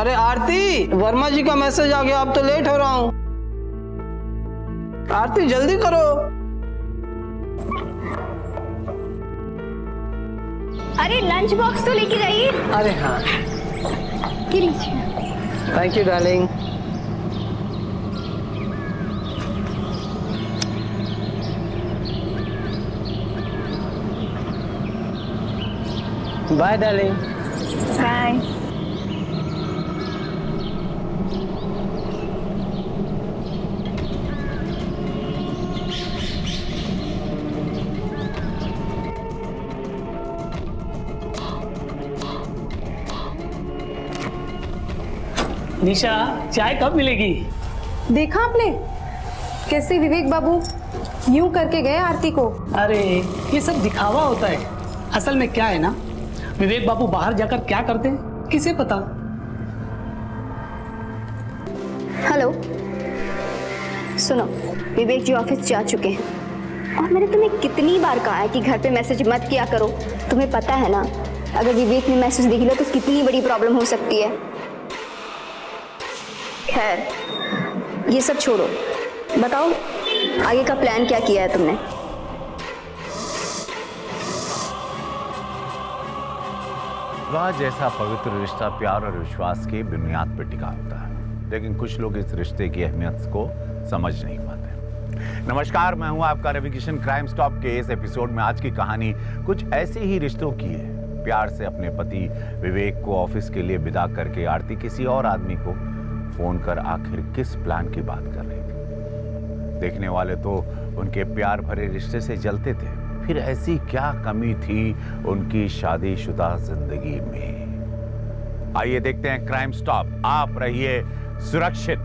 अरे आरती, वर्मा जी का मैसेज आ गया, अब तो लेट हो रहा हूँ। आरती जल्दी करो। अरे लंच बॉक्स तो लेके जाइए। अरे हाँ, thank you darling. Bye darling. Bye. Nisha, चाय कब मिलेगी? देखा आपने कैसे विवेक बाबू यूं करके गए आरती को? अरे ये सब दिखावा होता है। असल में क्या है ना, विवेक बाबू बाहर जाकर क्या करते हैं किसे पता। हेलो, सुनो, विवेक जी ऑफिस जा चुके हैं और मैंने तुम्हें कितनी बार कहा है कि घर पे मैसेज मत किया करो। तुम्हें पता है ना, अगर विवेक ने मैसेज देख लिया तो कितनी बड़ी प्रॉब्लम हो सकती है। खैर, ये सब छोड़ो, बताओ आगे का प्लान क्या किया है तुमने? विवाह जैसा पवित्र रिश्ता प्यार और विश्वास की बुनियाद पर टिका होता है, लेकिन कुछ लोग इस रिश्ते की अहमियत को समझ नहीं पाते। नमस्कार, मैं हूं आपका रवि किशन। क्राइम स्टॉप के इस एपिसोड में आज की कहानी कुछ ऐसे ही रिश्तों की है। प्यार से अपने पति विवेक को ऑफिस के लिए विदा करके आरती किसी और आदमी को फोन कर आखिर किस प्लान की बात कर रही थी। देखने वाले तो उनके प्यार भरे रिश्ते से जलते थे, फिर ऐसी क्या कमी थी उनकी शादीशुदा जिंदगी में। आइए देखते हैं क्राइम स्टॉप। आप रहिए सुरक्षित।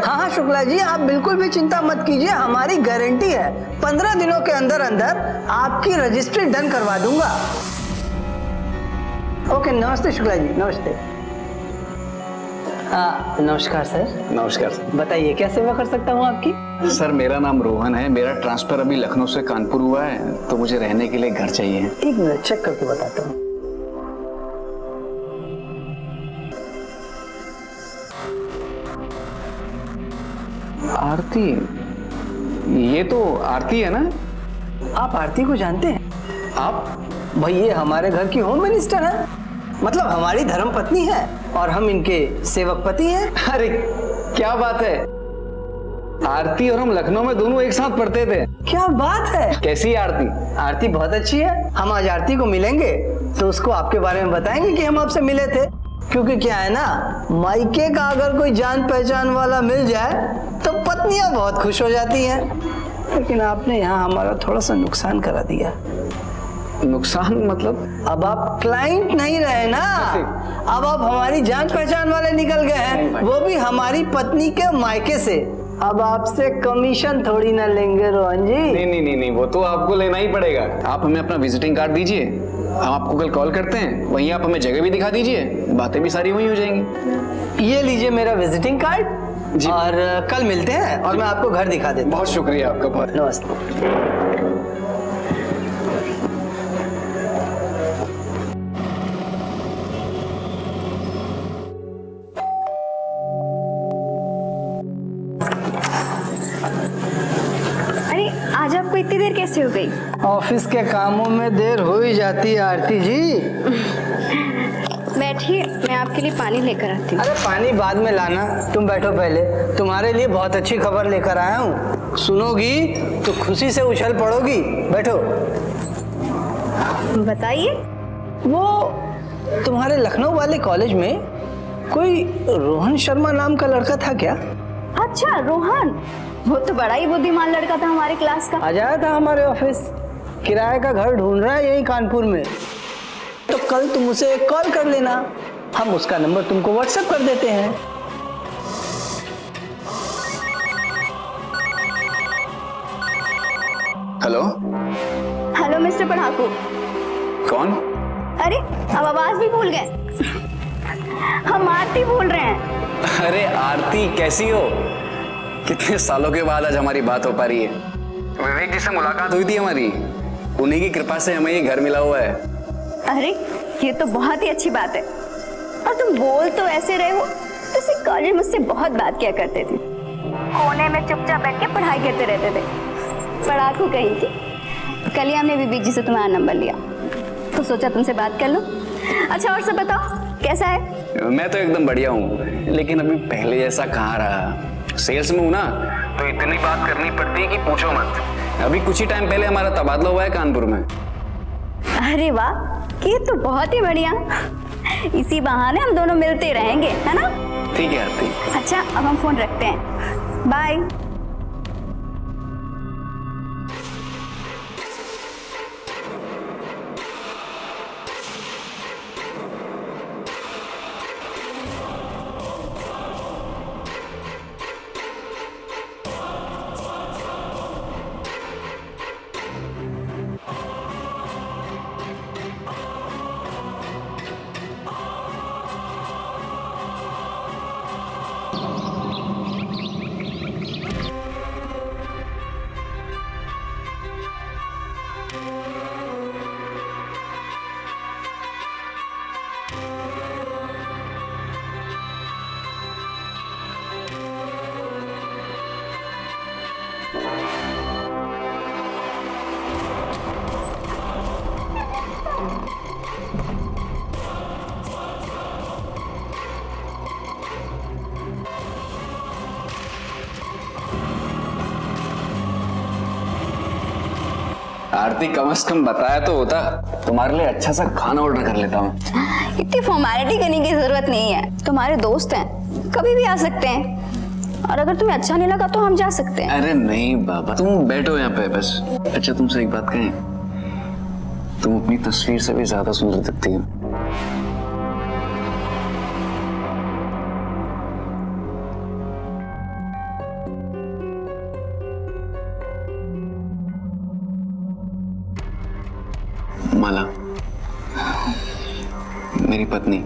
हाँ शुक्ला जी, आप बिल्कुल भी चिंता मत कीजिए, हमारी गारंटी है 15 दिनों के अंदर अंदर आपकी रजिस्ट्री डन करवा दूंगा। ओके, नमस्ते शुक्ला जी। नमस्ते। नमस्कार सर। नमस्कार सर। बताइए क्या सेवा कर सकता हूँ आपकी? सर, मेरा नाम रोहन है। मेरा ट्रांसफर अभी लखनऊ से कानपुर हुआ है, तो मुझे रहने के लिए घर चाहिए। एक मिनट चेक करके बताता हूँ। आरती, ये तो आरती है ना? आप आरती को जानते हैं? आप? भाई ये हमारे घर की होम मिनिस्टर है, मतलब हमारी धर्म पत्नी है और हम इनके सेवक पति हैं। अरे क्या बात है, आरती और हम लखनऊ में दोनों एक साथ पढ़ते थे। क्या बात है। कैसी है आरती? आरती बहुत अच्छी है। हम आज आरती को मिलेंगे तो उसको आपके बारे में बताएंगे कि हम आपसे मिले थे, क्योंकि क्या है ना, मायके का अगर कोई जान पहचान वाला मिल जाए तो पत्नियां बहुत खुश हो जाती हैं। लेकिन आपने यहाँ हमारा थोड़ा सा नुकसान करा दिया। नुकसान मतलब? अब आप क्लाइंट नहीं रहे ना, अब आप हमारी जान पहचान वाले निकल गए हैं, वो भी हमारी पत्नी के मायके से। अब आपसे कमीशन थोड़ी ना लेंगे रोहन जी। नहीं, वो तो आपको लेना ही पड़ेगा। आप हमें अपना विजिटिंग कार्ड दीजिए, हम आपको कल कॉल करते हैं। वहीं आप हमें जगह भी दिखा दीजिए, बातें भी सारी वहीं हो जाएंगी। ये लीजिए मेरा विजिटिंग कार्ड जी। और कल मिलते हैं और मैं आपको घर दिखा देता हूँ। बहुत शुक्रिया आपका। बहुत नमस्ते। आज आपको इतनी देर कैसे हो गई? ऑफिस के कामों में देर हो ही जाती है आरती जी। बैठिए, मैं आपके लिए पानी लेकर आती हूँ। अरे पानी बाद में लाना, तुम बैठो पहले, तुम्हारे लिए बहुत अच्छी खबर लेकर आया हूँ। सुनोगी तो खुशी से उछल पड़ोगी। बैठो। बताइए। वो तुम्हारे लखनऊ वाले कॉलेज में कोई रोहन शर्मा नाम का लड़का था क्या? अच्छा, रोहन, वो तो बड़ा ही बुद्धिमान लड़का था हमारे क्लास का। आ जाया था हमारे ऑफिस, किराए का घर ढूंढ रहा है यही कानपुर में। तो कल तुम उसे एक कॉल कर लेना, हम उसका नंबर तुमको व्हाट्सएप कर देते हैं। हेलो। हेलो मिस्टर पढ़ाकू। कौन? अरे अब आवाज भी भूल गए। हम आरती बोल रहे हैं। अरे आरती, कैसी हो? कितने सालों के बाद आज हमारी बात हो पा रही है। विवेक जी से मुलाकात हुई थी हमारी, उन्हीं की कृपा से हमें ये घर मिला हुआ है। अरे ये तो बहुत ही अच्छी बात है। और तुम बोल तो ऐसे रहे हो जैसे कॉलेज मुझसे बहुत बात किया करते थे, कोने में चुपचाप बैठ के पढ़ाई करते रहते थे। पढ़ाकू कहीं की। कल ही हमने विवेक जी से तुम्हारा नंबर लिया तो सोचा तुमसे बात कर लो। अच्छा और सब बताओ कैसा है? मैं तो एकदम बढ़िया हूँ, लेकिन अभी पहले जैसा कहाँ रहा। सेल्स में हूँ ना, तो इतनी बात करनी पड़ती है कि पूछो मत। अभी कुछ ही टाइम पहले हमारा तबादला हुआ है कानपुर में। अरे वाह, ये तो बहुत ही बढ़िया। इसी बहाने हम दोनों मिलते रहेंगे, है ना? ठीक है आरती। अच्छा अब हम फोन रखते हैं, बाय। आरती कम से कम बताया तो होता, तुम्हारे लिए अच्छा सा खाना ऑर्डर कर लेता हूँ। इतनी फॉर्मेलिटी करने की जरूरत नहीं है, तुम्हारे दोस्त हैं, कभी भी आ सकते हैं। और अगर तुम्हें अच्छा नहीं लगा तो हम जा सकते हैं। अरे नहीं बाबा, तुम बैठो यहाँ पे बस। अच्छा तुमसे एक बात कहें, तुम अपनी तस्वीर से भी ज्यादा सुंदर दिखती हो। माला मेरी पत्नी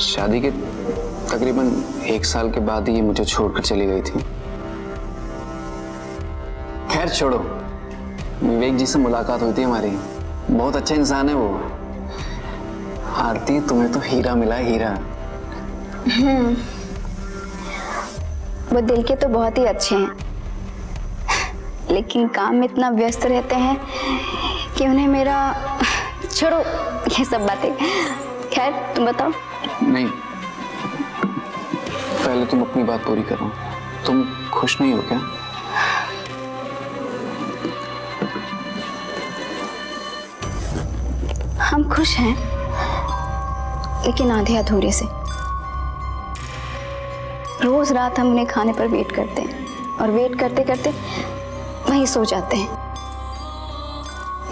शादी के तकरीबन 1 साल के बाद ही ये मुझे छोड़कर चली गई थी। खैर छोड़ो, विवेक जी से मुलाकात हुई थी हमारी, बहुत अच्छा इंसान है वो। आरती तुम्हें तो हीरा मिला है, हीरा। वो दिल के तो बहुत ही अच्छे हैं, लेकिन काम में इतना व्यस्त रहते हैं कि उन्हें मेरा छोड़ो ये सब बातें। खैर तुम बताओ। नहीं, पहले तुम अपनी बात पूरी करो। तुम खुश नहीं हो क्या? हम खुश हैं, लेकिन आधे अधूरे से। रोज रात हम उन्हें खाने पर वेट करते हैं और वेट करते करते वहीं सो जाते हैं।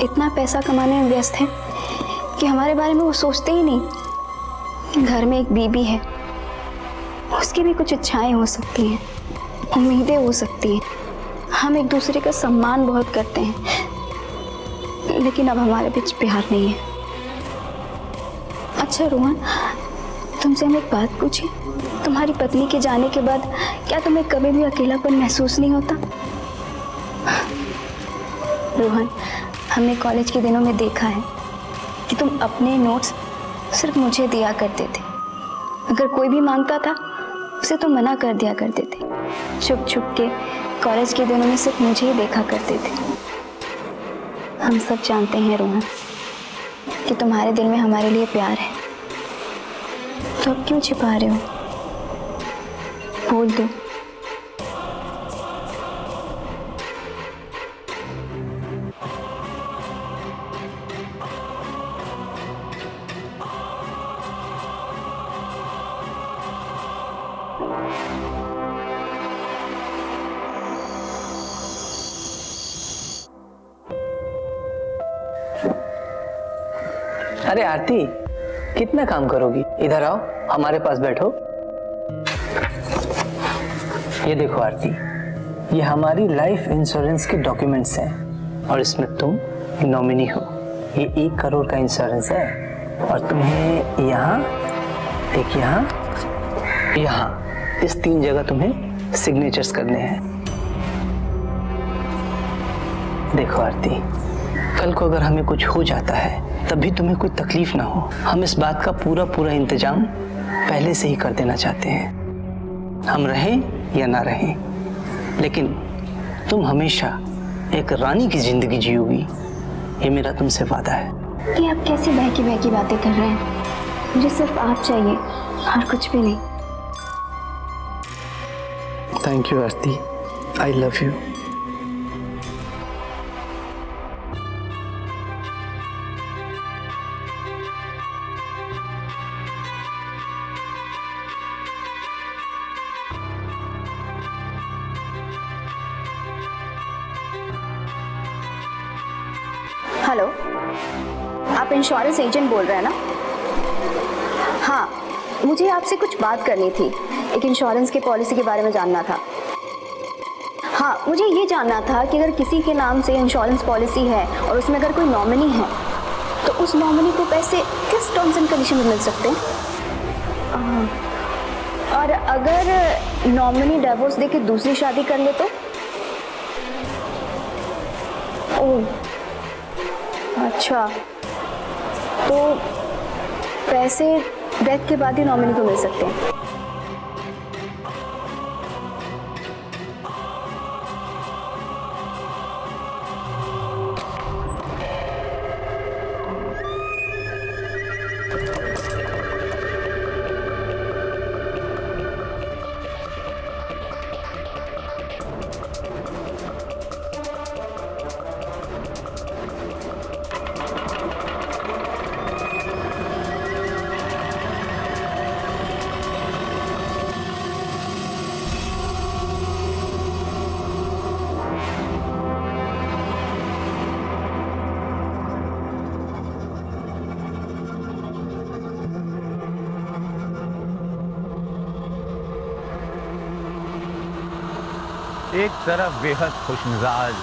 इतना पैसा कमाने में व्यस्त है कि हमारे बारे में वो सोचते ही नहीं। घर में एक बीबी है, उसकी भी कुछ इच्छाएं हो सकती हैं, उम्मीदें हो सकती हैं। हम एक दूसरे का सम्मान बहुत करते हैं, लेकिन अब हमारे बीच प्यार नहीं है। अच्छा रोहन, तुमसे हम एक बात पूछी, तुम्हारी पत्नी के जाने के बाद क्या तुम्हें कभी भी अकेलापन महसूस नहीं होता? रोहन, हमने कॉलेज के दिनों में देखा है कि तुम अपने नोट्स सिर्फ मुझे दिया करते थे। अगर कोई भी मांगता था उसे तो मना कर दिया करते थे। छुप छुप के कॉलेज के दिनों में सिर्फ मुझे ही देखा करते थे। हम सब जानते हैं रोहन कि तुम्हारे दिल में हमारे लिए प्यार है, तो अब क्यों छिपा रहे हो? बोल दो। अरे आरती, कितना काम करोगी? इधर आओ, हमारे पास बैठो। ये देखो आरती, ये हमारी लाइफ इंश्योरेंस के डॉक्यूमेंट्स हैं और इसमें तुम नॉमिनी हो। ये 1 करोड़ का इंश्योरेंस है और तुम्हें यहाँ, एक यहाँ इस 3 जगह तुम्हें सिग्नेचर्स करने हैं। देखो आरती, कल को अगर हमें कुछ हो जाता है तब भी तुम्हें कोई तकलीफ ना हो, हम इस बात का पूरा इंतजाम पहले से ही कर देना चाहते हैं। हम रहें या ना रहें, लेकिन तुम हमेशा एक रानी की जिंदगी जियोगी, ये मेरा तुमसे वादा है। ये आप कैसी बहकी बातें कर रहे हैं? मुझे सिर्फ आप चाहिए और कुछ भी नहीं। Thank you Aarti, I love you. Hello, आप इंश्योरेंस एजेंट बोल रहे हैं ना? हाँ, मुझे आपसे कुछ बात करनी थी, एक इंश्योरेंस के पॉलिसी के बारे में जानना था। हाँ, मुझे ये जानना था कि अगर किसी के नाम से इंश्योरेंस पॉलिसी है और उसमें अगर कोई नॉमिनी है तो उस नॉमिनी को पैसे किस टर्म्स एंड कंडीशन में मिल सकते हैं? और अगर नॉमिनी डिवोर्स देके दूसरी शादी कर ले तो? ओह अच्छा, तो पैसे डेथ के बाद ही नॉमिनी को मिल सकते हैं। एक तरफ बेहद खुशमिजाज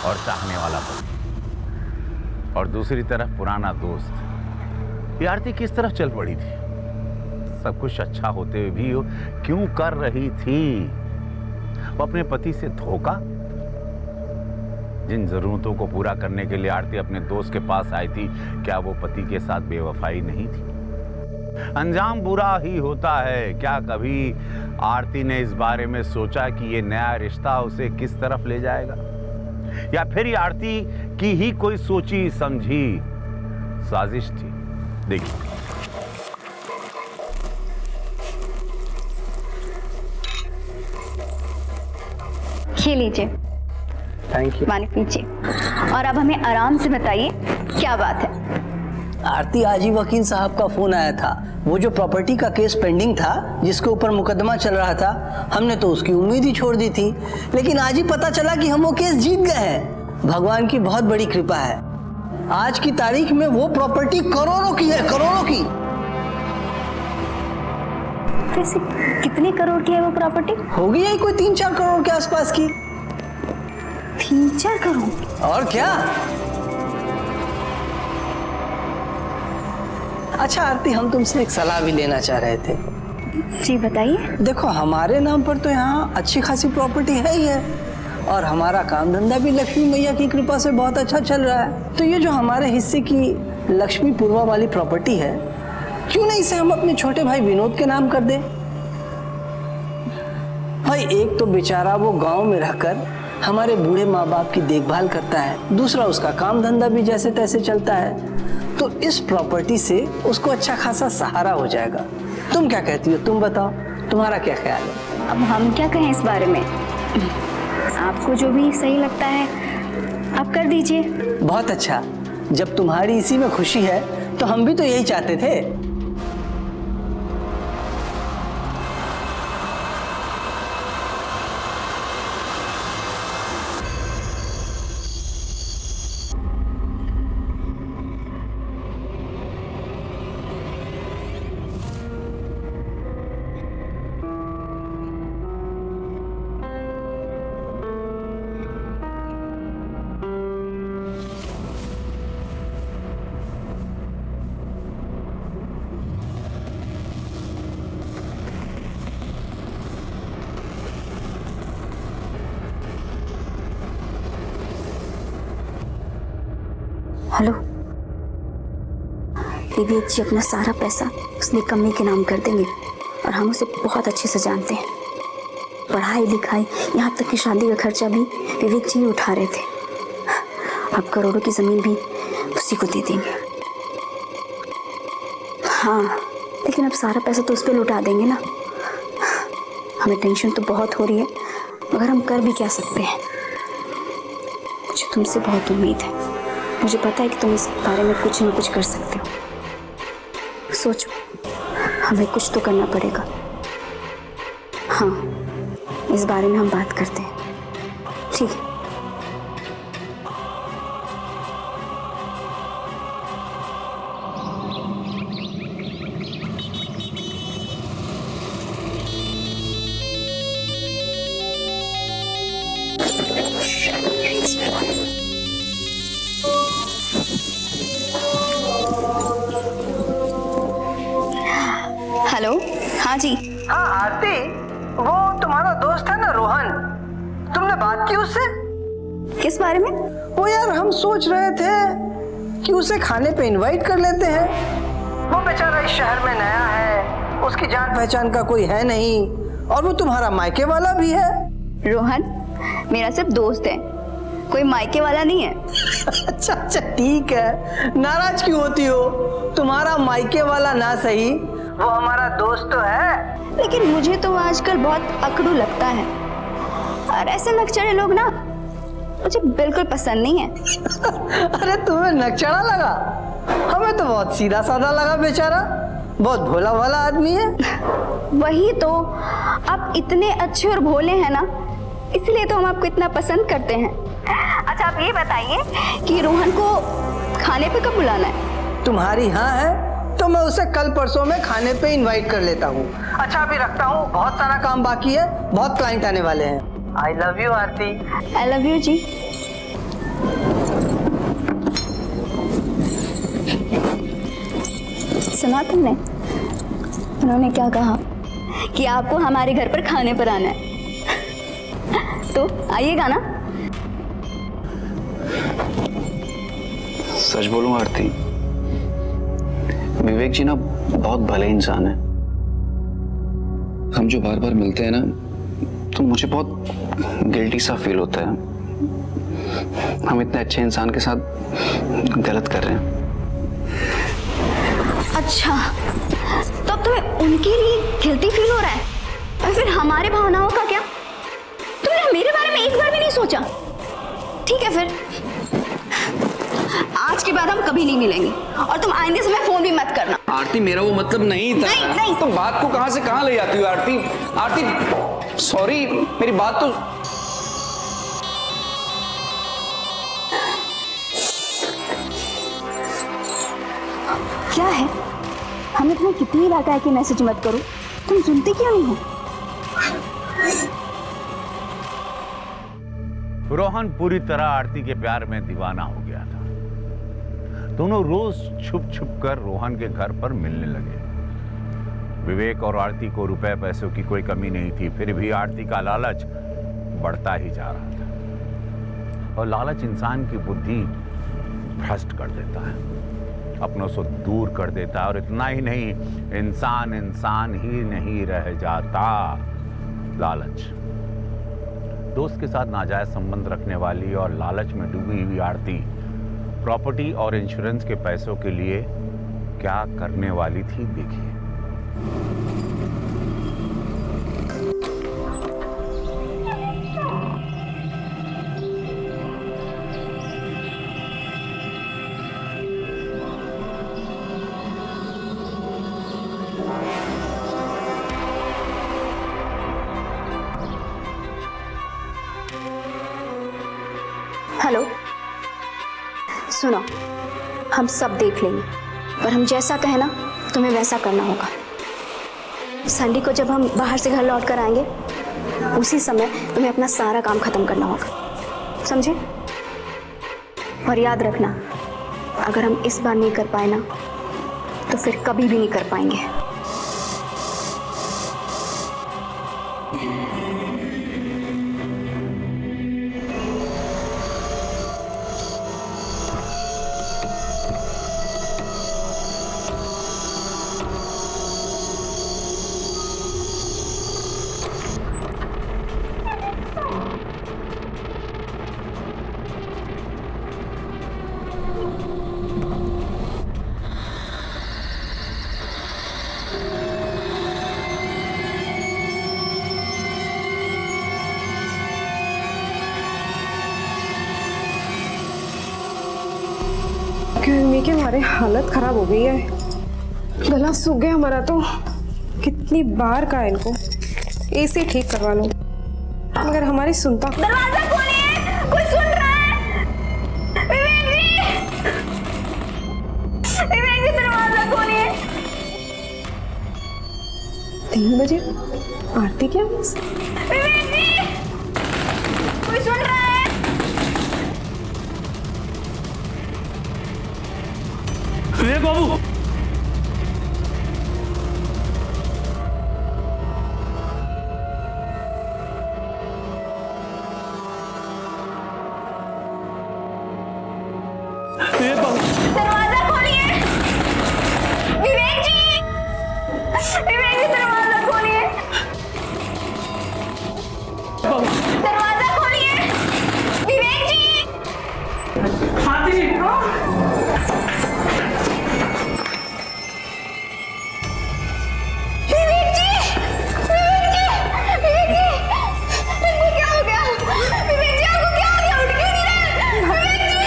और चाहने वाला पति और दूसरी तरफ पुराना दोस्त। ये आरती किस तरफ चल पड़ी थी? सब कुछ अच्छा होते हुए भी क्यों कर रही थी वो अपने पति से धोखा? जिन जरूरतों को पूरा करने के लिए आरती अपने दोस्त के पास आई थी, क्या वो पति के साथ बेवफाई नहीं थी? अंजाम बुरा ही होता है। क्या कभी आरती ने इस बारे में सोचा कि ये नया रिश्ता उसे किस तरफ ले जाएगा? या फिर ये आरती की ही कोई सोची समझी साजिश थी? देखिए, ये लीजिए, थैंक यू। पानी पीजिए और अब हमें आराम से बताइए क्या बात है। आरती, आज ही वकील साहब का फोन आया था। वो जो प्रॉपर्टी का केस पेंडिंग था, जिसके ऊपर मुकदमा चल रहा था, हमने तो उसकी उम्मीद ही छोड़ दी थी, लेकिन आज ही पता चला कि हम वो केस जीत गए हैं। भगवान की बहुत बड़ी कृपा है। आज की तारीख में वो प्रॉपर्टी करोड़ों की है, करोड़ों की। वैसे कितने करोड़ की है वो प्रॉपर्टी? होगी यही कोई 3-4 करोड़ के आसपास की। 3-4 करोड़? और क्या। अच्छा आरती, हम तुमसे एक सलाह भी लेना चाह रहे थे। जी बताइए। देखो, हमारे नाम पर तो यहाँ अच्छी खासी प्रॉपर्टी है ही है, और हमारा काम धंधा भी लक्ष्मी मैया की कृपा से बहुत अच्छा चल रहा है। तो ये जो हमारे हिस्से की लक्ष्मी पूर्वा वाली प्रॉपर्टी है, क्यों नहीं इसे हम अपने छोटे भाई विनोद के नाम कर दें? भाई, एक तो बेचारा वो गांव में रहकर हमारे बूढ़े माँ बाप की देखभाल करता है, दूसरा उसका काम धंधा भी जैसे तैसे चलता है। तो इस प्रॉपर्टी से उसको अच्छा खासा सहारा हो जाएगा। तुम क्या कहती हो? तुम बताओ, तुम्हारा क्या ख्याल है? अब हम क्या कहें इस बारे में? आपको जो भी सही लगता है आप कर दीजिए। बहुत अच्छा, जब तुम्हारी इसी में खुशी है तो हम भी तो यही चाहते थे। हेलो, विवेक जी अपना सारा पैसा उस निकम्मे के नाम कर देंगे और हम उसे बहुत अच्छे से जानते हैं। पढ़ाई लिखाई यहाँ तक कि शादी का खर्चा भी विवेक जी ही उठा रहे थे। अब करोड़ों की जमीन भी उसी को दे देंगे। हाँ, लेकिन अब सारा पैसा तो उस पर लुटा देंगे ना। हमें टेंशन तो बहुत हो रही है, मगर हम कर भी क्या सकते हैं। मुझे तुमसे बहुत उम्मीद है। मुझे पता है कि तुम इस बारे में कुछ ना कुछ कर सकते हो। सोचो, हमें कुछ तो करना पड़ेगा। हाँ, इस बारे में हम बात करते हैं, ठीक है? हेलो, हाँ जी। हाँ आरती, वो तुम्हारा दोस्त है ना रोहन, तुमने बात की उससे? किस बारे में? वो यार हम सोच रहे थे कि उसे खाने पे इनवाइट कर लेते हैं। वो बेचारा इस शहर में नया है, उसकी जान पहचान का कोई है नहीं, और वो तुम्हारा मायके वाला भी है। रोहन मेरा सिर्फ दोस्त है, कोई मायके वाला नहीं है। अच्छा अच्छा ठीक है, नाराज क्यों होती हो? तुम्हारा मायके वाला ना सही, वो हमारा दोस्त तो है। लेकिन मुझे तो आजकल बहुत अकड़ू लगता है, और ऐसे नकचढ़े लोग ना मुझे बिल्कुल पसंद नहीं है। अरे तुम्हें नकचढ़ा लगा? हमें तो बहुत सीधा साधा लगा, बेचारा बहुत भोला भाला आदमी है। वही तो, आप इतने अच्छे और भोले हैं ना, इसलिए तो हम आपको इतना पसंद करते हैं। अच्छा आप ये बताइए कि रोहन को खाने पे कब बुलाना है? तुम्हारी हाँ है तो मैं उसे कल परसों में खाने पे इनवाइट कर लेता हूँ। अच्छा अभी रखता हूँ, बहुत सारा काम बाकी है, बहुत क्लाइंट आने वाले हैं। I love you Aarti. I love you जी। सुना तुमने उन्होंने क्या कहा कि आपको हमारे घर पर खाने पर आना है? तो आइएगा ना। सच बोलूं आरती, विवेक जी ना बहुत भले इंसान है। हम जो बार बार मिलते हैं ना, तो मुझे बहुत गिल्टी सा फील होता है। हम इतने अच्छे इंसान के साथ गलत कर रहे हैं। अच्छा, तो अब तुम्हें उनके लिए गिल्टी फील हो रहा है, और फिर हमारे भावनाओं का क्या? तुमने मेरे बारे में एक बार भी नहीं सोचा? ठीक है फिर, आज के बाद हम कभी नहीं मिलेंगे, और तुम आइंदे से मैं फोन भी मत करना। आरती मेरा वो मतलब नहीं था। नहीं, नहीं। तुम बात को कहां से कहां ले जाती हो आरती? आरती सॉरी, मेरी बात तो क्या है? हमें तुम्हें कितनी बार कहा कि मैसेज मत करो, तुम सुनते क्यों नहीं हो? रोहन पूरी तरह आरती के प्यार में दीवाना हो गया था। दोनों रोज छुप छुप कर रोहन के घर पर मिलने लगे। विवेक और आरती को रुपए पैसों की कोई कमी नहीं थी, फिर भी आरती का लालच बढ़ता ही जा रहा था। और लालच इंसान की बुद्धि भ्रष्ट कर देता है, अपनों से दूर कर देता है, और इतना ही नहीं, इंसान इंसान ही नहीं रह जाता। लालच, दोस्त के साथ नाजायज संबंध रखने वाली और लालच में डूबी हुई आरती प्रॉपर्टी और इंश्योरेंस के पैसों के लिए क्या करने वाली थी, देखिए। हेलो, सुनो, हम सब देख लेंगे, पर हम जैसा कहें ना तुम्हें वैसा करना होगा। संडे को जब हम बाहर से घर लौट कर आएंगे, उसी समय तुम्हें अपना सारा काम खत्म करना होगा, समझे? और याद रखना, अगर हम इस बार नहीं कर पाए ना, तो फिर कभी भी नहीं कर पाएंगे। हमारे हालत खराब हो गई है, गला सूख गया हमारा तो। कितनी बार कहा इनको एसी ठीक करवा लो, मगर हमारी सुनता। दरवाजा खोलिए, कोई सुन रहा है? विवेक जी, विवेक जी दरवाजा खोलिए। 3 बजे आरती क्या? विवेक जी, कोई सुन रहा है? विवेक बाबू, विवेक बाबू, दरवाजा खोलिए। विवेक जी, विवेक जी दरवाजा खोलिए। बाबू, दरवाजा खोलिए। विवेक जी, आरती जी, विवेक जी, विवेक जी, विवेक जी, इनको क्या हो गया? विवेक जी, आपको क्या हो गया? उठ क्यों नहीं रहे? विवेक जी!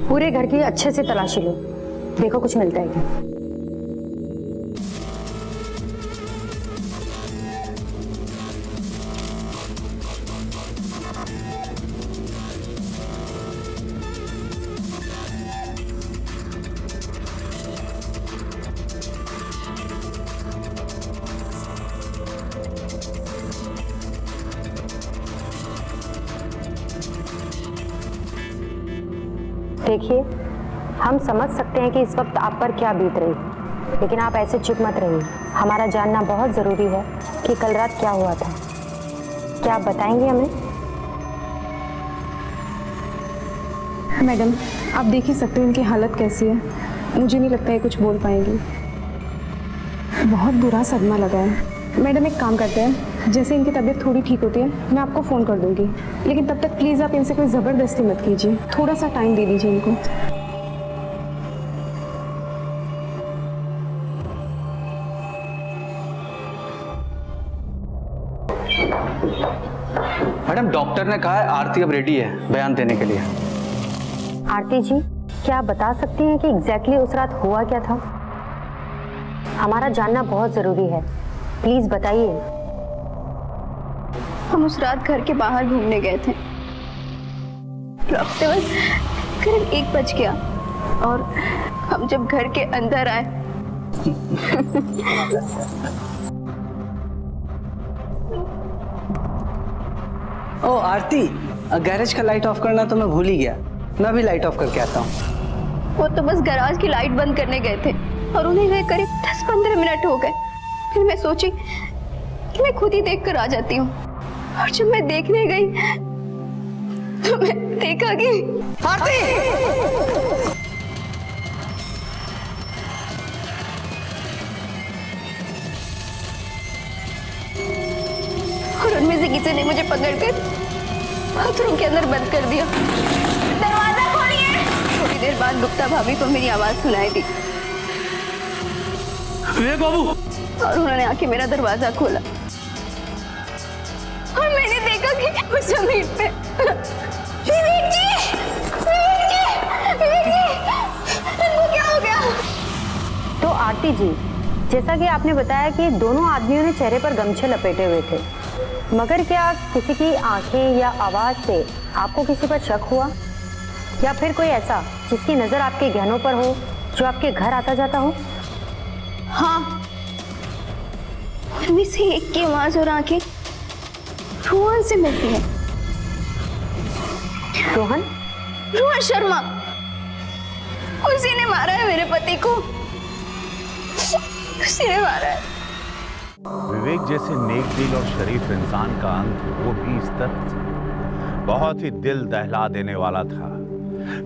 पूरे घर की अच्छे से तलाशी लो, देखो कुछ मिलता है क्या। देखिए, हम समझ सकते हैं कि इस वक्त आप पर क्या बीत रही, लेकिन आप ऐसे चुप मत रहिए। हमारा जानना बहुत ज़रूरी है कि कल रात क्या हुआ था। क्या आप बताएंगे हमें? मैडम, आप देख ही सकते हो इनकी हालत कैसी है। मुझे नहीं लगता है कुछ बोल पाएंगी। बहुत बुरा सदमा लगा है। मैडम, एक काम करते हैं, जैसे इनकी तबीयत थोड़ी ठीक होती है मैं आपको फ़ोन कर दूंगी, लेकिन तब तक प्लीज़ आप इनसे कोई ज़बरदस्ती मत कीजिए, थोड़ा सा टाइम दे दीजिए इनको। मैडम, डॉक्टर ने कहा है आरती अब रेडी है बयान देने के लिए। आरती जी, क्या आप बता सकती हैं कि एग्जैक्टली उस रात हुआ क्या था? हमारा जानना बहुत ज़रूरी है, प्लीज़ बताइए। हम उस रात घर के बाहर घूमने गए थे। लौटते वक्त करीब 1 बज गया और हम जब घर के अंदर आए ओ आरती, गैरेज का लाइट ऑफ करना तो मैं भूल ही गया। मैं भी लाइट ऑफ करके आता हूँ। वो तो बस गैराज की लाइट बंद करने गए थे और उन्हें गए करीब 10-15 मिनट हो गए। फिर मैं सोची कि मैं खुद ही देख कर आ जाती हूँ, और जब मैं देखने गई तो मैं देखा कि आरती! और उनमें से किसी ने मुझे पकड़कर बाथरूम के अंदर बंद कर दिया। दरवाजा खोलिए। थोड़ी देर बाद गुप्ता भाभी को मेरी आवाज सुनाई दी विवेक बाबू, और उन्होंने आके मेरा दरवाजा खोला और मैंने देखा कि उस जमीन पे विवेक जी, विवेक जी, विवेक जी, इनको क्या हो गया? तो आरती जी, जैसा कि आपने बताया कि दोनों आदमियों ने चेहरे पर गमछे लपेटे हुए थे, मगर क्या किसी की आंखें या आवाज से आपको किसी पर शक हुआ, या फिर कोई ऐसा जिसकी नजर आपके गहनों पर हो, जो आपके घर आता जाता हो? हाँ, उनमें से एक की आवाज और आंखें रोहन से मिलती है। रोहन? रोहन शर्मा, उसी ने मारा है मेरे पति को, उसी ने मारा है। विवेक जैसे नेक दिल और शरीफ इंसान का अंत वो भी इस तरह से बहुत ही दिल दहला देने वाला था।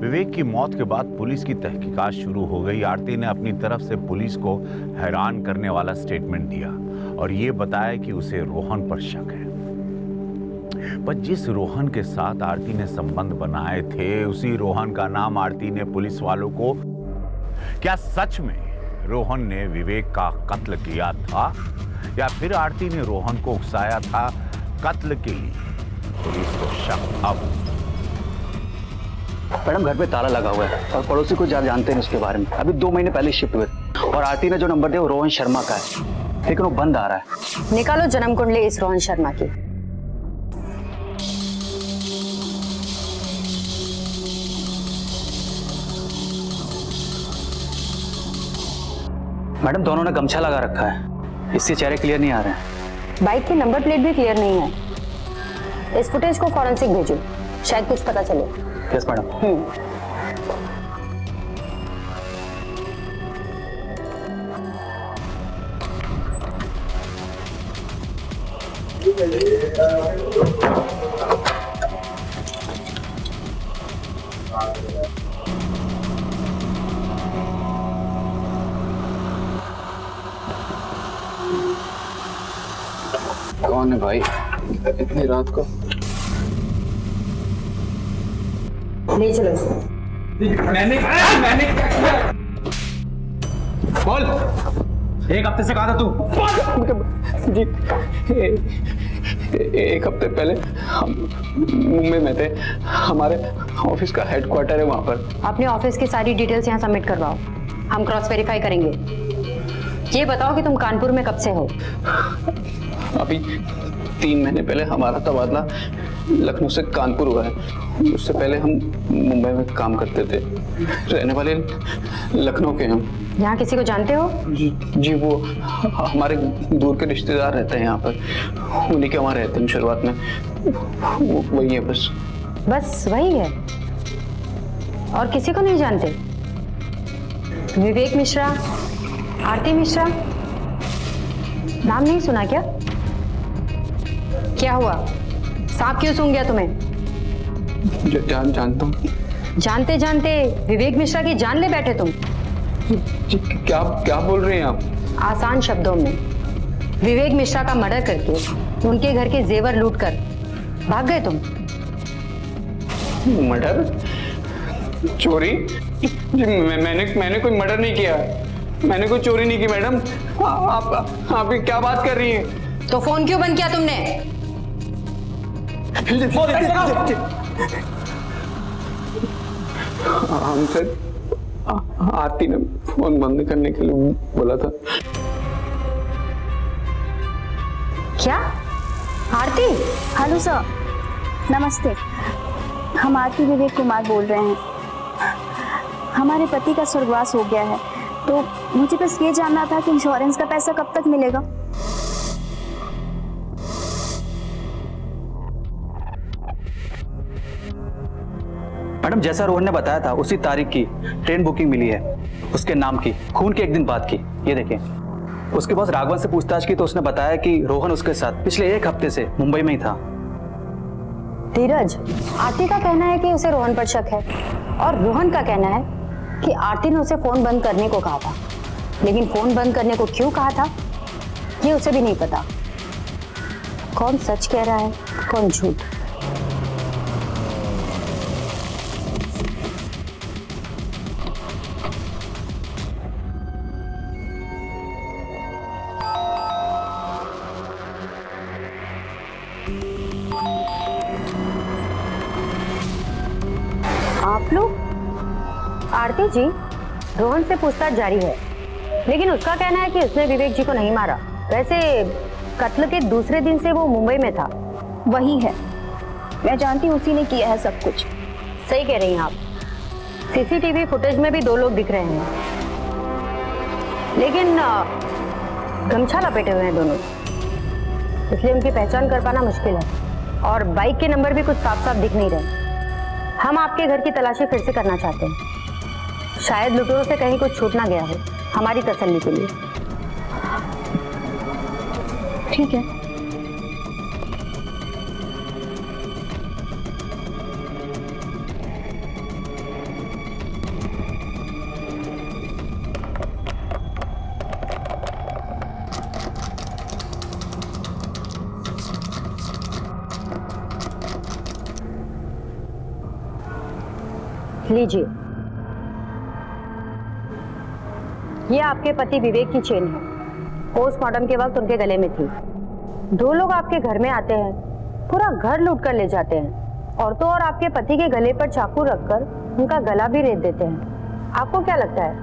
विवेक की मौत के बाद पुलिस की तहकीकात शुरू हो गई। आरती ने अपनी तरफ से पुलिस को हैरान करने वाला स्टेटमेंट दिया और ये बताया कि उसे रोहन पर शक है। पर जिस रोहन के साथ आरती ने संबंध बनाए थे, उसी रोहन का नाम आरती ने पुलिस वालों को, क्या सच में रोहन ने विवेक का कत्ल किया था या फिर आरती ने रोहन को उकसाया था कत्ल के लिए? पुलिस को शक अब। मैडम घर पे ताला लगा हुआ है और पड़ोसी को जानते हैं उसके बारे में। अभी 2 महीने पहले शिफ्ट हुए और आरती ने जो नंबर दिया वो रोहन शर्मा का है, लेकिन वो बंद आ रहा है। निकालो जन्म कुंडली इस रोहन शर्मा की। मैडम दोनों ने गमछा लगा रखा है, इससे चेहरे क्लियर नहीं आ रहे हैं। बाइक की नंबर प्लेट भी क्लियर नहीं है। इस फुटेज को फॉरेंसिक भेजो, शायद कुछ पता चले। Yes madam. कौन है भाई इतनी रात को? ले चलो इसे। मैंने क्या किया? बोल, एक हफ्ते से कहा था तू। जी एक हफ्ते पहले हम मुंबई में थे। हमारे ऑफिस का हेडक्वार्टर है वहां पर। अपने ऑफिस की सारी डिटेल्स यहाँ सबमिट करवाओ, हम क्रॉस वेरीफाई करेंगे। ये बताओ कि तुम कानपुर में कब से हो? अभी 3 महीने पहले हमारा तबादला लखनऊ से कानपुर हुआ है। उससे पहले हम मुंबई में काम करते थे। रहने वाले लखनऊ के हम। यहाँ किसी को जानते हो? जी वो हमारे दूर के रिश्तेदार रहते हैं यहाँ पर, उन्हीं के वहाँ रहते हैं शुरुआत में। वो वही है बस। बस वही है और किसी को नहीं जानते? विवेक मिश्रा, आरती मिश्रा, नाम नहीं सुना क्या? क्या हुआ, सांप क्यों सूंघ गया तुम्हें? जानता हूँ। जानते जानते विवेक मिश्रा की जान ले बैठे तुम। जी क्या बोल रहे हैं आप? आसान शब्दों में, विवेक मिश्रा का मर्डर करके उनके घर के जेवर लूट कर भाग गए तुम। मर्डर? चोरी? जी मैंने कोई मर्डर नहीं किया। मैंने कोई चोरी नहीं की मैडम। आप क्या बात कर रही हैं? तो फोन क्यों बंद किया तुमने? हमसे आरती ने फोन बंद करने के लिए बोला था। क्या? आरती? हेलो सर, नमस्ते। हम आरती विवेक कुमार बोल रहे हैं। हमारे पति का स्वर्गवास हो गया है, तो मुझे बस ये जानना था कि इंश्योरेंस का पैसा कब तक मिलेगा। मैडम जैसा रोहन ने बताया था उसी तारीख की ट्रेन बुकिंग मिली है, उसके नाम की, खून के 1 दिन बाद की। ये देखें। उसके बाद राघवन से पूछताछ की तो उसने बताया कि रोहन उसके साथ पिछले 1 हफ्ते से मुंबई में ही था। धीरज, आरती का कहना है कि उसे रोहन पर शक है और रोहन का कहना है कि आरती ने उसे फोन बंद करने को कहा था, लेकिन फोन बंद करने को क्यों कहा था ये उसे भी नहीं पता। कौन सच कह रहा है, कौन झूठ? आप लोग? आरती जी, रोहन से पूछताछ जारी है, लेकिन उसका कहना है कि उसने विवेक जी को नहीं मारा। वैसे कत्ल के दूसरे दिन से वो मुंबई में था। वही है, मैं जानती हूँ उसी ने किया है सब कुछ। सही कह रही हैं आप। सीसीटीवी फुटेज में भी 2 लोग दिख रहे हैं, लेकिन गमछा लपेटे हुए हैं दोनों, इसलिए उनकी पहचान कर पाना मुश्किल है। और बाइक के नंबर भी कुछ साफ साफ दिख नहीं रहे। हम आपके घर की तलाशी फिर से करना चाहते हैं, शायद लुटेरों से कहीं कुछ छूट ना गया हो, हमारी तसल्ली के लिए। ठीक है। लीजिए, ये आपके पति विवेक की चेन है। पोस्टमार्टम के वक्त उनके गले में थी। 2 लोग आपके घर में आते हैं, पूरा घर लूट कर ले जाते हैं और तो और आपके पति के गले पर चाकू रखकर उनका गला भी रेत देते हैं। आपको क्या लगता है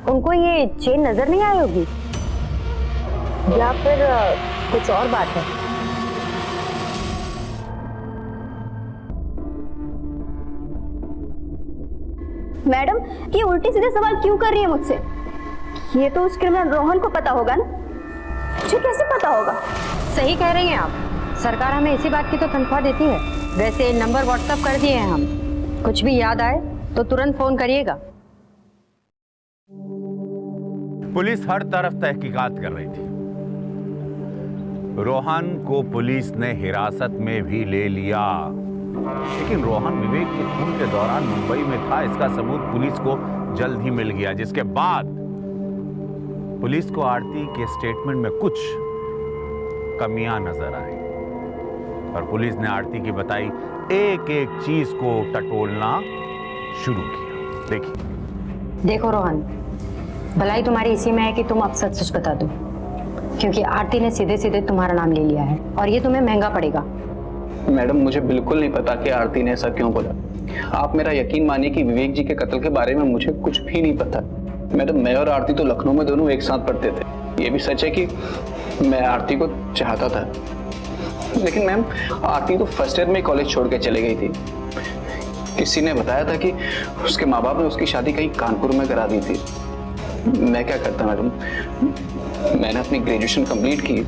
उनको ये चेन नजर नहीं आई होगी या फिर कुछ और बात है? मैडम, ये उल्टे सीधे सवाल क्यों कर रही है मुझसे? ये तो उस क्रिमिनल रोहन को पता होगा ना, मुझे कैसे पता होगा? सही कह रही हैं आप, सरकार हमें इसी बात की तो तनख्वाह देती है। वैसे नंबर व्हाट्सएप कर दिए हैं हम, कुछ भी याद आए तो तुरंत फोन करिएगा। पुलिस हर तरफ तहकीकात कर रही थी। रोहन को पुलिस ने हिरासत में भी ले लिया, लेकिन रोहन विवेक के खून के दौरान मुंबई में था। इसका सबूत पुलिस को जल्द ही मिल गया, जिसके बाद पुलिस को आरती के स्टेटमेंट में कुछ कमियां नजर आई और पुलिस ने आरती की बताई एक एक चीज को टटोलना शुरू किया। देखिए। देखो रोहन, भलाई तुम्हारी इसी में है कि तुम अब सच सच बता दो, क्योंकि आरती ने सीधे सीधे तुम्हारा नाम ले लिया है और ये तुम्हें महंगा पड़ेगा। मैडम, मुझे बिल्कुल नहीं पता कि आरती ने ऐसा क्यों बोला। आप मेरा यकीन मानिए कि विवेक जी के कत्ल के बारे में मुझे कुछ भी नहीं पता। मैडम, मैं और आरती तो लखनऊ में दोनों एक साथ पढ़ते थे। ये भी सच है कि मैं आरती को चाहता था, लेकिन मैम आरती तो फर्स्ट ईयर में कॉलेज छोड़ के चले गई थी। किसी ने बताया था कि उसके माँ बाप ने उसकी शादी कहीं कानपुर में करा दी थी। मैं क्या करता मैडम, मैंने अपनी ग्रेजुएशन कंप्लीट की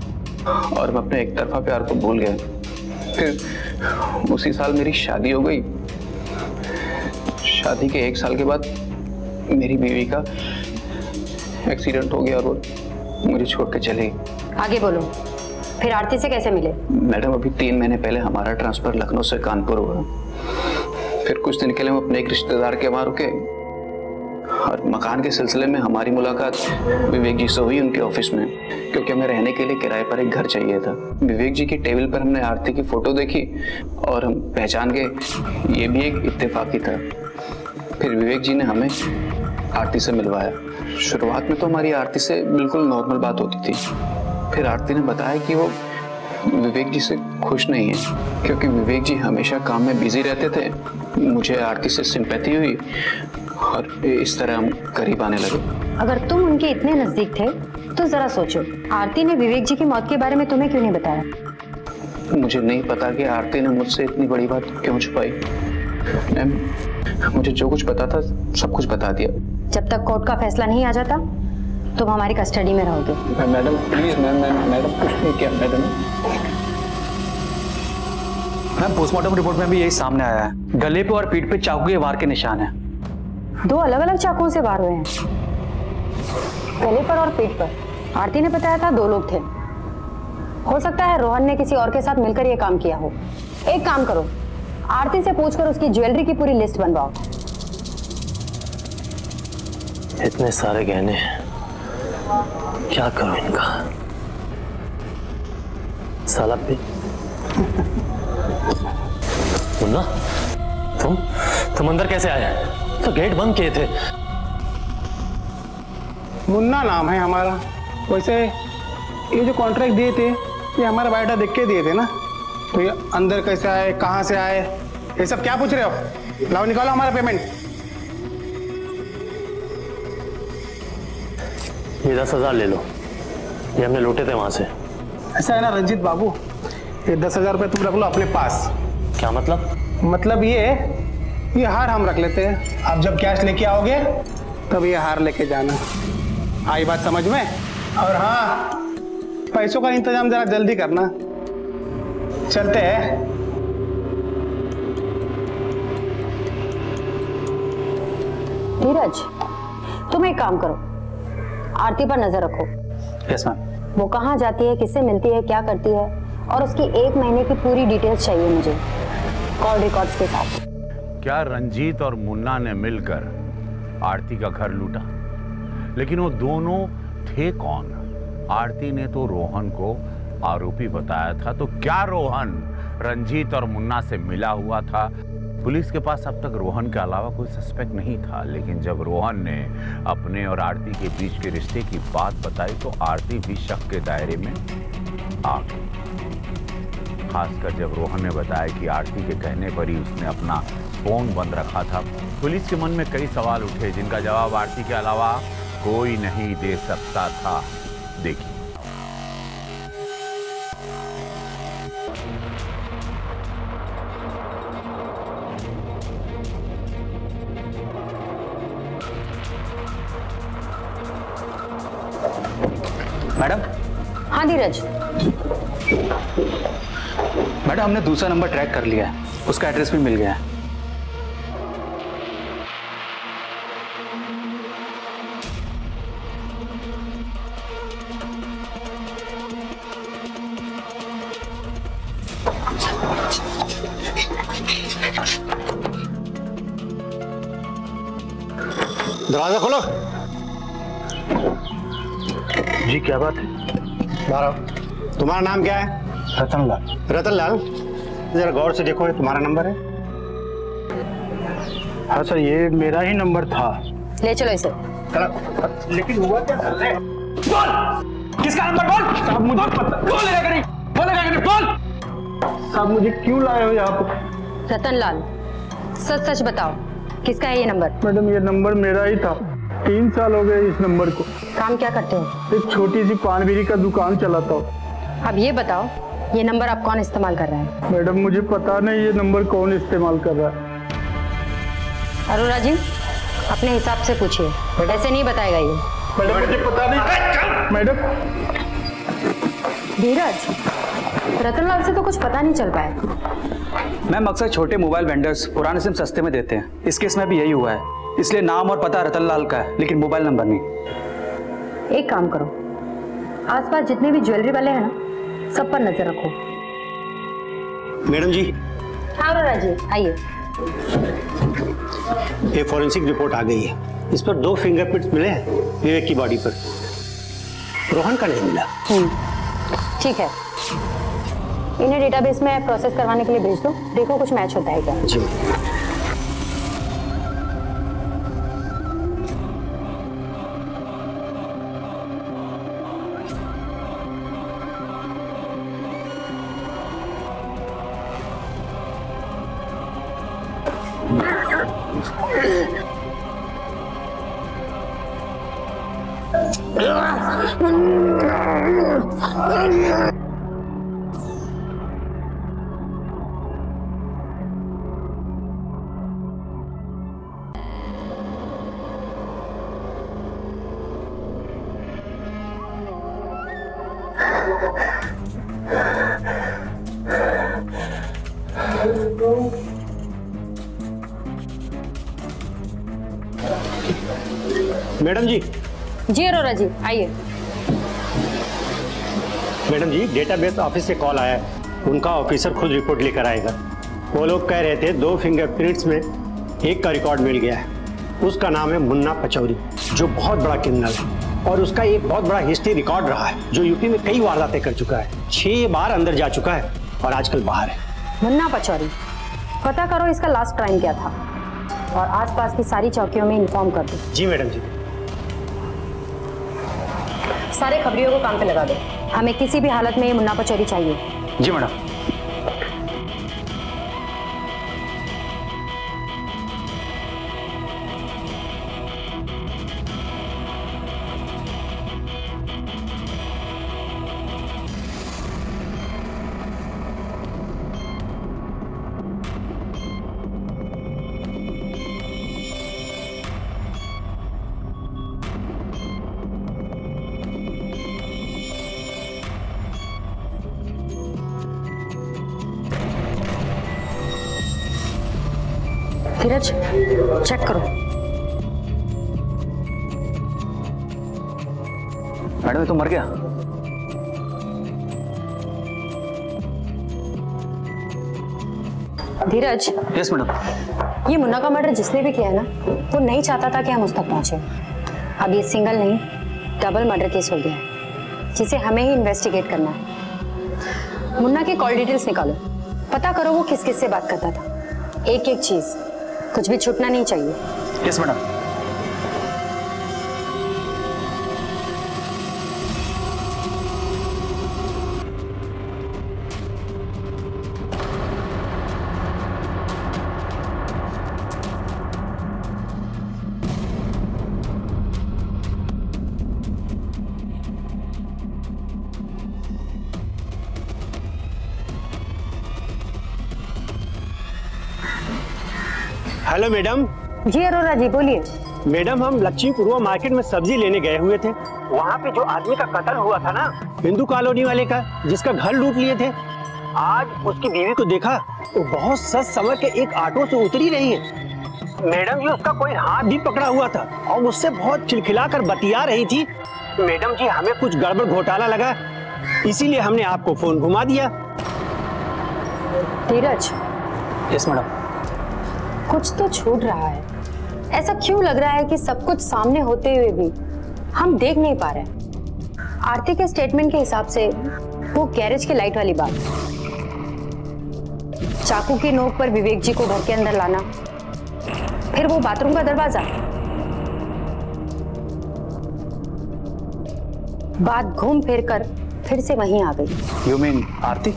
और मैं अपने एक तरफा प्यार को भूल गया। फिर उसी साल मेरी शादी हो गई। शादी के 1 साल के बाद मेरी बीवी का एक्सीडेंट हो गया और वो मुझे छोड़ के चली। आगे बोलो, फिर आरती से कैसे मिले? मैडम, अभी 3 महीने पहले हमारा ट्रांसफर लखनऊ से कानपुर हुआ। फिर कुछ दिन के लिए हम अपने एक रिश्तेदार के वहां रुके और मकान के सिलसिले में हमारी मुलाकात विवेक जी से हुई उनके ऑफिस में, क्योंकि हमें रहने के लिए किराए पर एक घर चाहिए था। विवेक जी की टेबल पर हमने आरती की फोटो देखी और हम पहचान गए ये भी एक इत्तेफाकी था। फिर विवेक जी ने हमें आरती से मिलवाया। शुरुआत में तो हमारी आरती से बिल्कुल नॉर्मल बात होती थी। फिर आरती ने बताया कि वो विवेक जी से खुश नहीं है, क्योंकि विवेक जी हमेशा काम में बिजी रहते थे। मुझे आरती से सिंपैथी हुई और इस तरह हम करीब आने लगे। अगर तुम उनके इतने नजदीक थे तो जरा सोचो, आरती ने विवेक जी की मौत के बारे में तुम्हें क्यों नहीं बताया? मुझे नहीं पता कि आरती ने मुझसे इतनी बड़ी बात क्यों छुपाई। मैम, मुझे जो कुछ पता था सब कुछ बता दिया। जब तक कोर्ट का फैसला नहीं आ जाता तुम हमारी कस्टडी में रहोगे। मैडम प्लीज, मैडम कुछ नहीं किया मैडम। मैम, पोस्टमार्टम रिपोर्ट में भी यही सामने आया है। गले पे और पीठ पे चाकू के वार के निशान हैं। 2 अलग अलग चाकुओं से वार हुए हैं, गले पर और पीठ पर। आरती ने बताया था 2 लोग थे। हो सकता है रोहन ने किसी और के साथ मिलकर यह काम किया हो। एक काम करो, आरती से पूछकर उसकी ज्वेलरी की पूरी लिस्ट बनवाओ। इतने सारे गहने, क्या करूं इनका? साला भी मुन्ना, तुम अंदर कैसे आए? तो गेट बंद किए थे। मुन्ना नाम है हमारा। वैसे ये जो कॉन्ट्रैक्ट दिए थे ये हमारा बायोडाटा देख के दिए थे ना, तो ये अंदर कैसे आए, कहाँ से आए, ये सब क्या पूछ रहे हो? लाओ निकालो हमारा पेमेंट। ये 10,000 ले लो, ये हमने लूटे थे वहां से। ऐसा है ना रंजीत बाबू, ये 10,000 रुपये तुम रख लो अपने पास। क्या मतलब? मतलब ये हार हम रख लेते हैं। आप जब कैश लेके आओगे तब ये हार लेके जाना। आई बात समझ में? और हाँ, पैसों का इंतजाम जरा जल्दी करना। चलते हैं। धीरज, तुम एक काम करो, आरती पर नजर रखो। Yes ma'am. वो कहाँ जाती है, किससे मिलती है, क्या करती है, और उसकी 1 महीने की पूरी डिटेल्स चाहिए मुझे, कॉल रिकॉर्ड्स के साथ। क्या रंजीत और मुन्ना ने मिलकर आरती का घर लूटा? लेकिन वो दोनों थे कौन? आरती ने तो रोहन को आरोपी बताया था, तो क्या रोहन रंजीत और मुन्ना से मिला हुआ था? पुलिस के पास अब तक रोहन के अलावा कोई सस्पेक्ट नहीं था, लेकिन जब रोहन ने अपने और आरती के बीच के रिश्ते की बात बताई तो आरती भी शक के दायरे में आ गई। खासकर जब रोहन ने बताया कि आरती के कहने पर ही उसने अपना फोन बंद रखा था। पुलिस के मन में कई सवाल उठे जिनका जवाब आरती के अलावा कोई नहीं दे सकता था। देखिए। मैडम। हाँ धीरज। मैडम, हमने दूसरा नंबर ट्रैक कर लिया है, उसका एड्रेस भी मिल गया है। दरवाजा खोलो। जी क्या बात है? बाहर आओ। तुम्हारा नाम क्या है? रतनलाल। रतनलाल, जरा गौर से देखो, ये तुम्हारा नंबर है? हाँ सर, ये मेरा ही नंबर था। ले चलो इसे। लेकिन हुआ क्या? बोल, किसका नंबर बोल? साहब मुझे पता। बोलेगा कि नहीं? बोलेगा कि नहीं? बोल। साहब मुझे क्यों लाए हो यहाँ पे? रतनलाल, सच सच बताओ, किसका है ये नंबर? मैडम, ये नंबर मेरा ही था। 3 साल हो गए इस नंबर को। काम क्या करते हो? एक छोटी सी पान बीड़ी का दुकान चलाता हूँ। अब ये बताओ, ये नंबर आप कौन इस्तेमाल कर रहा है? मैडम, मुझे पता नहीं ये नंबर कौन इस्तेमाल कर रहा है। अरोरा जी, अपने हिसाब से पूछिए, ऐसे नहीं बताएगा ये। मैडम, मुझे पता नहीं। मैडम। धीरज, रतनलाल से तो कुछ पता नहीं चल पाया। मैम, अक्सर छोटे मोबाइल वेंडर्स पुराने सिम सस्ते में देते हैं। इस केस में भी यही हुआ है, इसलिए नाम और पता रतनलाल का है, लेकिन मोबाइल नंबर नहीं। एक काम करो, आसपास जितने भी ज्वेलरी वाले हैं ना, सब पर नजर रखो। मैडम जी। हाँ अरोरा जी, आइए। ये फॉरेंसिक रिपोर्ट आ गई है। इस पर 2 फिंगरप्रिंट्स मिले हैं विवेक की बॉडी पर, रोहन का नहीं मिला। ठीक है, इन्हें डेटाबेस में प्रोसेस करवाने के लिए भेज दो, देखो कुछ मैच होता है क्या। जी। मैडम जी। जी अरोरा जी, आइए। मैडम जी, डेटाबेस ऑफिस से कॉल आया है, उनका ऑफिसर खुद रिपोर्ट लेकर आएगा। वो लोग कह रहे थे 2 फिंगरप्रिंट्स में एक का रिकॉर्ड मिल गया है। उसका नाम है मुन्ना पचौरी, जो बहुत बड़ा क्रिमिनल है और उसका एक बहुत बड़ा हिस्ट्री रिकॉर्ड रहा है, जो यूपी में कई वारदातें कर चुका है, 6 बार अंदर जा चुका है और आजकल बाहर है। मुन्ना पचौरी, पता करो इसका लास्ट टाइम क्या था और आसपास की सारी चौकियों में इन्फॉर्म कर दो। जी मैडम जी। सारे खबरियों को काम पे लगा दो, हमें किसी भी हालत में ये मुन्ना पचौरी चाहिए। जी मैडम। धीरज, चेक करो। मैडम, ये तो मर गया। धीरज। Yes madam. ये मुन्ना का मर्डर जिसने भी किया है ना, वो नहीं चाहता था कि हम उस तक पहुंचे। अब ये सिंगल नहीं, डबल मर्डर केस हो गया है, जिसे हमें ही इन्वेस्टिगेट करना है। मुन्ना की कॉल डिटेल्स निकालो, पता करो वो किस किस से बात करता था। एक एक चीज, कुछ भी छूटना नहीं चाहिए। Yes madam. Hello madam. जी अरोरा जी, बोलिए। मैडम, हम लक्ष्मीपुरवा मार्केट में सब्जी लेने गए हुए थे। वहाँ पे जो आदमी का कत्ल हुआ था ना, हिंदू कॉलोनी वाले का, जिसका घर लूट लिए थे, आज उसकी बीवी को देखा, वो बहुत सच समझ के एक ऑटो से उतरी रही है। मैडम जी, उसका कोई हाथ भी पकड़ा हुआ था और मुझसे बहुत खिलखिला कर बतिया रही थी। मैडम जी, हमें कुछ गड़बड़ घोटाला लगा, इसीलिए हमने आपको फोन घुमा दिया। धीरज। Yes madam. कुछ तो छूट रहा है। ऐसा क्यों लग रहा है कि सब कुछ सामने होते हुए भी हम देख नहीं पा रहे? आरती के स्टेटमेंट के हिसाब से वो गैरेज की लाइट वाली बात, चाकू की नोक पर विवेक जी को घर के अंदर लाना, फिर वो बाथरूम का दरवाजा, बात घूम फिर कर फिर से वहीं आ गई। यू मीन आरती?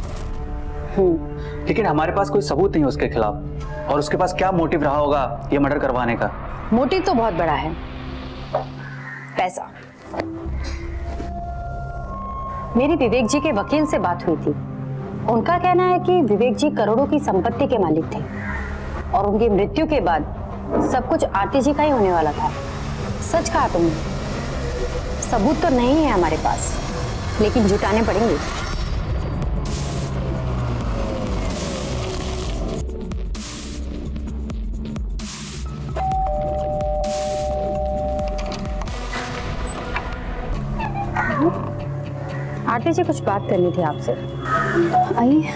लेकिन हमारे पास कोई सबूत नहीं है उसके खिलाफ, और उसके पास क्या मोटिव रहा होगा ये मर्डर करवाने का? मोटिव तो बहुत बड़ा है, पैसा। मेरी विवेक जी के वकील से बात हुई थी। उनका कहना है कि विवेक जी करोड़ों की संपत्ति के मालिक थे और उनकी मृत्यु के बाद सब कुछ आरती जी का ही होने वाला था। सच कहा तुमने। सबूत तो नहीं है हमारे पास, लेकिन जुटाने पड़ेंगे। आरती जी, कुछ बात करनी थी आपसे। आइए।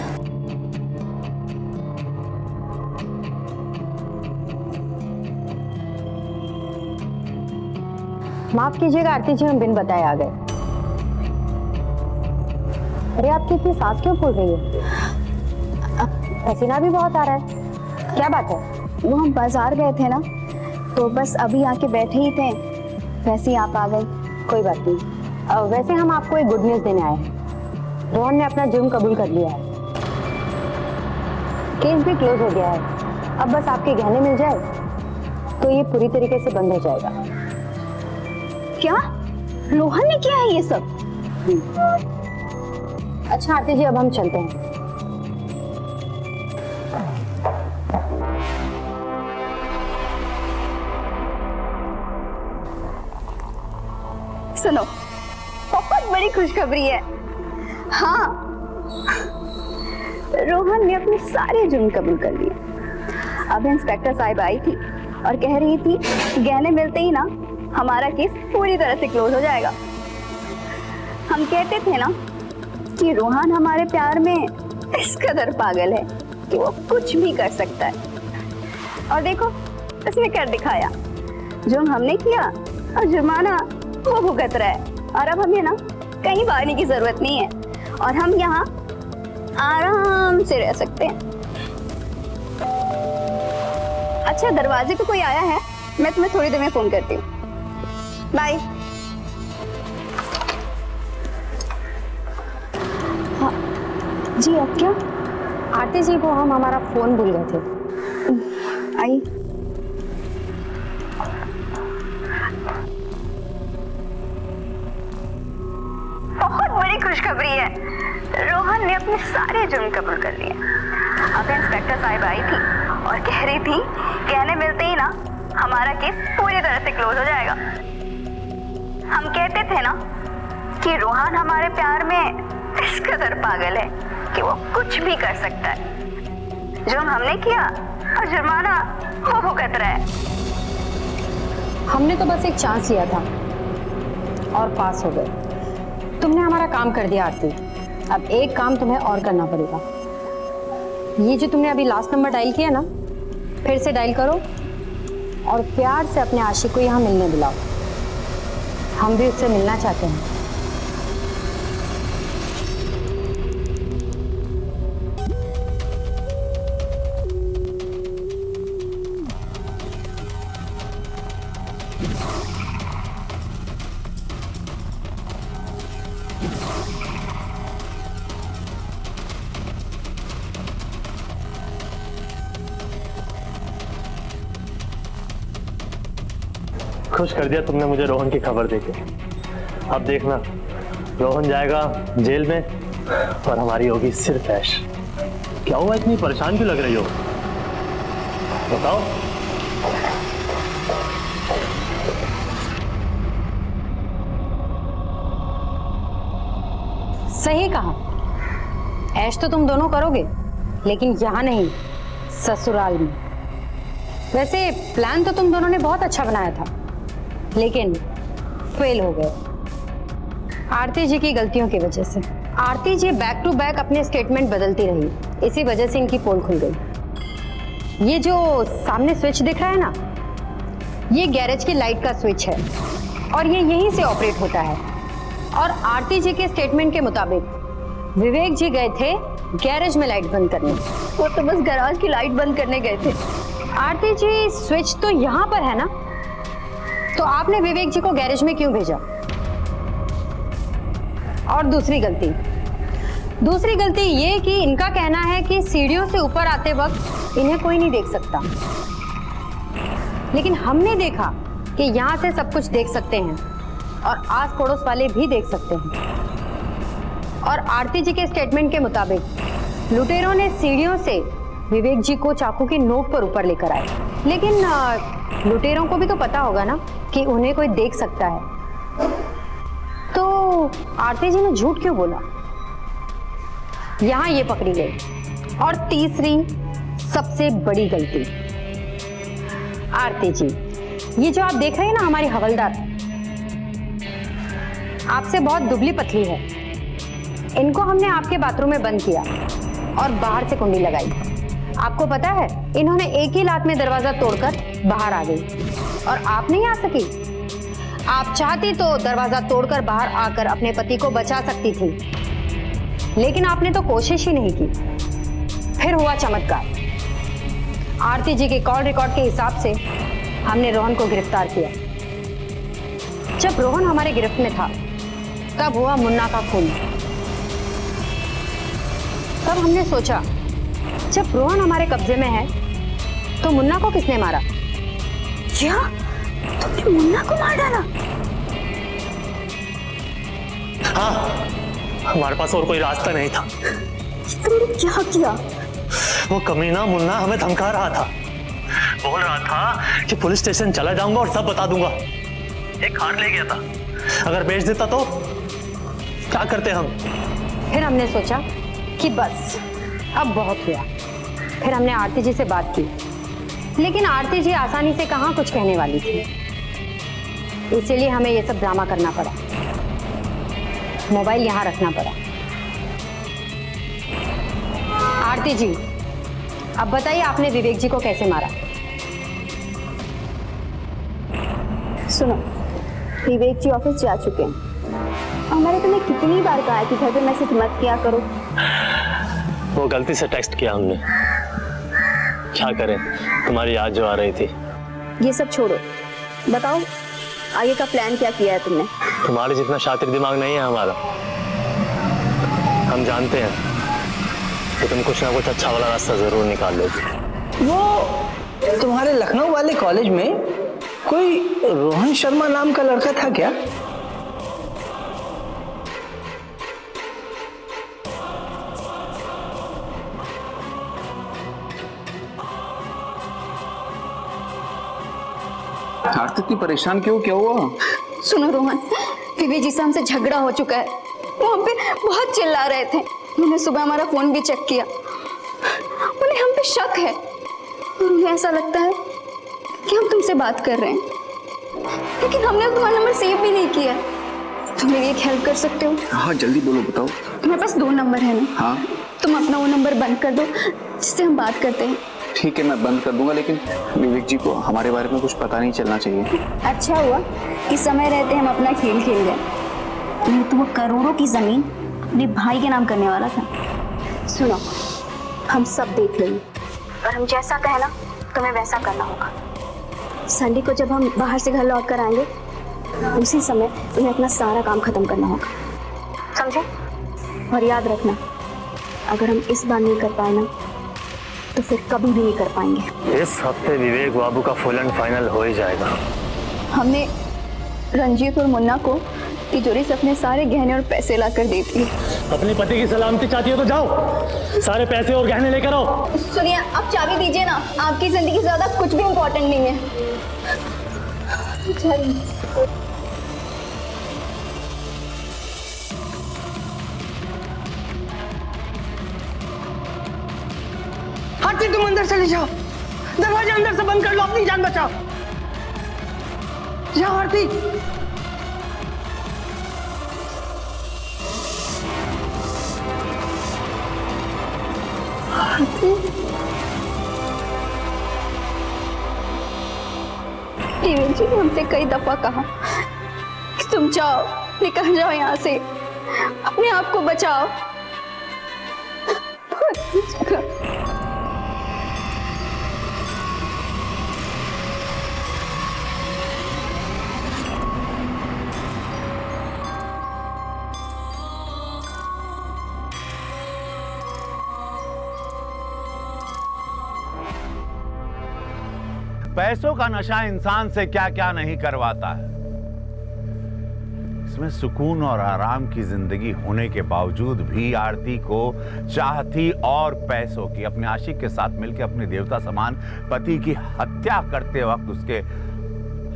माफ कीजिएगा आरती जी, हम बिन बताए आ गए। अरे आपकी इतनी सांस क्यों फूल रही है? पसीना भी बहुत आ रहा है, क्या बात है? वो हम बाजार गए थे ना, तो बस अभी आके बैठे ही थे, वैसे ही आप आ गए। कोई बात नहीं। वैसे हम आपको एक गुड न्यूज देने आए हैं। रोहन ने अपना जुर्म कबूल कर लिया है, केस भी क्लोज हो गया है। अब बस आपके गहने मिल जाए तो ये पूरी तरीके से बंद हो जाएगा। क्या रोहन ने किया है ये सब? अच्छा आरती जी, अब हम चलते हैं। सुनो, बहुत बड़ी खुशखबरी है। हाँ, रोहन ने अपने सारे जुर्म कबूल कर लिए। अब इंस्पेक्टर साहिब आई थी और कह रही थी गहने मिलते ही ना हमारा केस पूरी तरह से क्लोज हो जाएगा। हम कहते थे ना कि रोहन हमारे प्यार में इस कदर पागल है कि वो कुछ भी कर सकता है, और देखो उसने कर दिखाया। जुर्म हमने किया और जुर्माना वो भुगत रहा है, और अब हमें ना कहीं भागने की जरूरत नहीं है और हम यहाँ आराम से रह सकते हैं। अच्छा, दरवाजे पे कोई आया है, मैं तुम्हें थोड़ी देर में फोन करती हूँ। बाय। हाँ जी, अब क्या? आरती जी, वो हम हमारा फोन भूल गए थे। आई। बहुत बड़ी खुशखबरी है, रोहन ने अपने सारे जुर्म कबूल कर लिए। अब इंस्पेक्टर साहिब आई थी और कह रही थी कहने मिलते ही ना हमारा केस पूरी तरह से क्लोज हो जाएगा। हम कहते थे ना कि रोहन हमारे प्यार में इस कदर पागल है कि वो कुछ भी कर सकता है। जुर्म हमने किया और जुर्माना वो भुगत रहा है। हमने तो बस एक चांस लिया था और पास हो गए। तुमने हमारा काम कर दिया आरती, अब एक काम तुम्हें और करना पड़ेगा। ये जो तुमने अभी लास्ट नंबर डायल किया ना, फिर से डायल करो और प्यार से अपने आशिक को यहाँ मिलने बुलाओ। हम भी उससे मिलना चाहते हैं। खुश कर दिया तुमने मुझे रोहन की खबर देके। अब देखना, रोहन जाएगा जेल में और हमारी होगी सिर्फ ऐश। क्या हुआ, इतनी परेशान क्यों लग रही हो? बताओ। सही कहा, ऐश तो तुम दोनों करोगे, लेकिन यहाँ नहीं, ससुराल में। वैसे प्लान तो तुम दोनों ने बहुत अच्छा बनाया था, लेकिन फेल हो गए आरती जी की गलतियों की वजह से। आरती जी बैक टू बैक अपने स्टेटमेंट बदलती रही, इसी वजह से इनकी पोल खुल गई। ये जो सामने स्विच दिख रहा है ना, ये गैरेज की लाइट का स्विच है और ये यहीं से ऑपरेट होता है। और आरती जी के स्टेटमेंट के मुताबिक विवेक जी गए थे गैरेज में लाइट बंद करने। वो तो बस गैराज की लाइट बंद करने गए थे। आरती जी, स्विच तो यहाँ पर है ना, तो आपने विवेक जी को गैरेज में क्यों भेजा? और दूसरी गलती ये कि इनका कहना है कि सीढ़ियों से ऊपर आते वक्त इन्हें कोई नहीं देख सकता, लेकिन हमने देखा कि यहाँ से सब कुछ देख सकते हैं और आस पड़ोस वाले भी देख सकते हैं। और आरती जी के स्टेटमेंट के मुताबिक लुटेरों ने सीढ़ियों से विवेक जी को चाकू की नोक पर ऊपर लेकर आए, लेकिन लुटेरों को भी तो पता होगा ना कि उन्हें कोई देख सकता है। तो आरती जी ने झूठ क्यों बोला? यहां ये पकड़ी गई। और तीसरी सबसे बड़ी गलती, आरती जी, ये जो आप देख रहे हैं ना, हमारी हवलदार आपसे बहुत दुबली पतली है। इनको हमने आपके बाथरूम में बंद किया और बाहर से कुंडी लगाई। आपको पता है, इन्होंने एक ही लात में दरवाजा तोड़कर बाहर आ गई और आप नहीं आ सकी। आप चाहती तो दरवाजा तोड़कर बाहर आकर अपने पति को बचा सकती थी, लेकिन आपने तो कोशिश ही नहीं की। फिर हुआ चमत्कार। आरती जी के कॉल रिकॉर्ड के हिसाब से हमने रोहन को गिरफ्तार किया। जब रोहन हमारे गिरफ्त में था, तब हुआ मुन्ना का खून। तब हमने सोचा, जब रोहन हमारे कब्जे में है, तो मुन्ना को किसने मारा? क्या तुमने मुन्ना को मार डाला? हाँ, हमारे पास और कोई रास्ता नहीं था। तुमने क्या किया? वो कमीना मुन्ना हमें धमका रहा था, बोल रहा था कि पुलिस स्टेशन चला जाऊंगा और सब बता दूंगा। एक हार ले गया था, अगर बेच देता तो क्या करते हम? फिर हमने सोचा कि बस अब बहुत हुआ। फिर हमने आरती जी से बात की, लेकिन आरती जी आसानी से कहाँ कुछ कहने वाली थी, इसीलिए हमें ये सब ड्रामा करना पड़ा, मोबाइल यहाँ रखना पड़ा। आरती जी, अब बताइए आपने विवेक जी को कैसे मारा? सुनो, विवेक जी ऑफिस जा चुके हैं और मैंने तुम्हें कितनी बार कहा है कि घर पे मैसेज मत किया करो। वो गलती से टेक्स्ट किया हमने, क्या करें, तुम्हारी याद जो आ रही थी। ये सब छोड़ो, बताओ आगे का प्लान क्या किया है तुमने? तुम्हारे जितना शातिर दिमाग नहीं है हमारा। हम जानते हैं कि तुम कुछ ना कुछ अच्छा वाला रास्ता जरूर निकाल लोगे। वो तुम्हारे लखनऊ वाले कॉलेज में कोई रोहन शर्मा नाम का लड़का था क्या? आरती इतनी परेशान क्यों, क्या हुआ? सुनो रोहन, विवेक जी से हमसे झगड़ा हो चुका है। वो हम पे बहुत चिल्ला रहे थे। उन्होंने सुबह हमारा फोन भी चेक किया। उन्हें हम पे शक है और उन्हें ऐसा लगता है कि हम तुमसे बात कर रहे हैं, लेकिन हमने तुम्हारा नंबर सेव भी नहीं किया। तुम मेरी एक हेल्प कर सकते हो? हाँ जल्दी बोलो, बताओ। तुम्हारे पास 2 नंबर है ना? हाँ। तुम अपना वो नंबर बंद कर दो जिससे हम बात करते हैं। ठीक है, मैं बंद कर दूंगा, लेकिन विवेक जी को हमारे बारे में कुछ पता नहीं चलना चाहिए। अच्छा हुआ कि समय रहते हम अपना खेल खेल गए, नहीं तो वो करोड़ों की जमीन अपने भाई के नाम करने वाला था। सुनो, हम सब देख लेंगे और हम जैसा कहे ना तुम्हें वैसा करना होगा। संडे को जब हम बाहर से घर लौट कर आएंगे उसी समय तुम्हें अपना सारा काम खत्म करना होगा, समझे? और याद रखना, अगर हम इस बार नहीं कर पाए ना तो फिर कभी भी नहीं कर पाएंगे। इस हफ्ते विवेक बाबू का फुल एंड फाइनल हो ही जाएगा। हमने रंजीत और मुन्ना को तिजोरी से अपने सारे गहने और पैसे ला कर दे दिए। अपने पति की सलामती चाहती हो तो जाओ, सारे पैसे और गहने लेकर आओ। सुनिए, आप चाबी दीजिए ना, आपकी जिंदगी से ज्यादा कुछ भी इम्पोर्टेंट नहीं है। आरती तुम अंदर चले जाओ, दरवाजा अंदर से बंद कर लो, अपनी जान बचाओ। जाओ आरती। विवेक जी ने हमसे कई दफा कहा कि तुम जाओ, निकल जाओ यहाँ से, अपने आप को बचाओ। पैसों का नशा इंसान से क्या क्या नहीं करवाता है। इसमें सुकून और आराम की जिंदगी होने के बावजूद भी आरती को चाहती और पैसों की। अपने आशिक के साथ मिलकर अपने देवता समान पति की हत्या करते वक्त उसके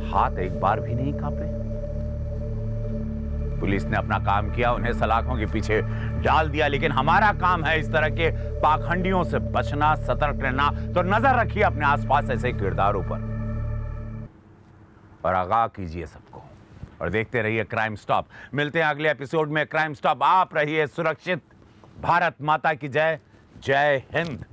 हाथ एक बार भी नहीं कांपे। पुलिस ने अपना काम किया, उन्हें सलाखों के पीछे डाल दिया, लेकिन हमारा काम है इस तरह के पाखंडियों से बचना, सतर्क रहना। तो नजर रखिए अपने आसपास ऐसे किरदारों पर और आगाह कीजिए सबको और देखते रहिए क्राइम स्टॉप। मिलते हैं अगले एपिसोड में क्राइम स्टॉप। आप रहिए सुरक्षित। भारत माता की जय। जय हिंद।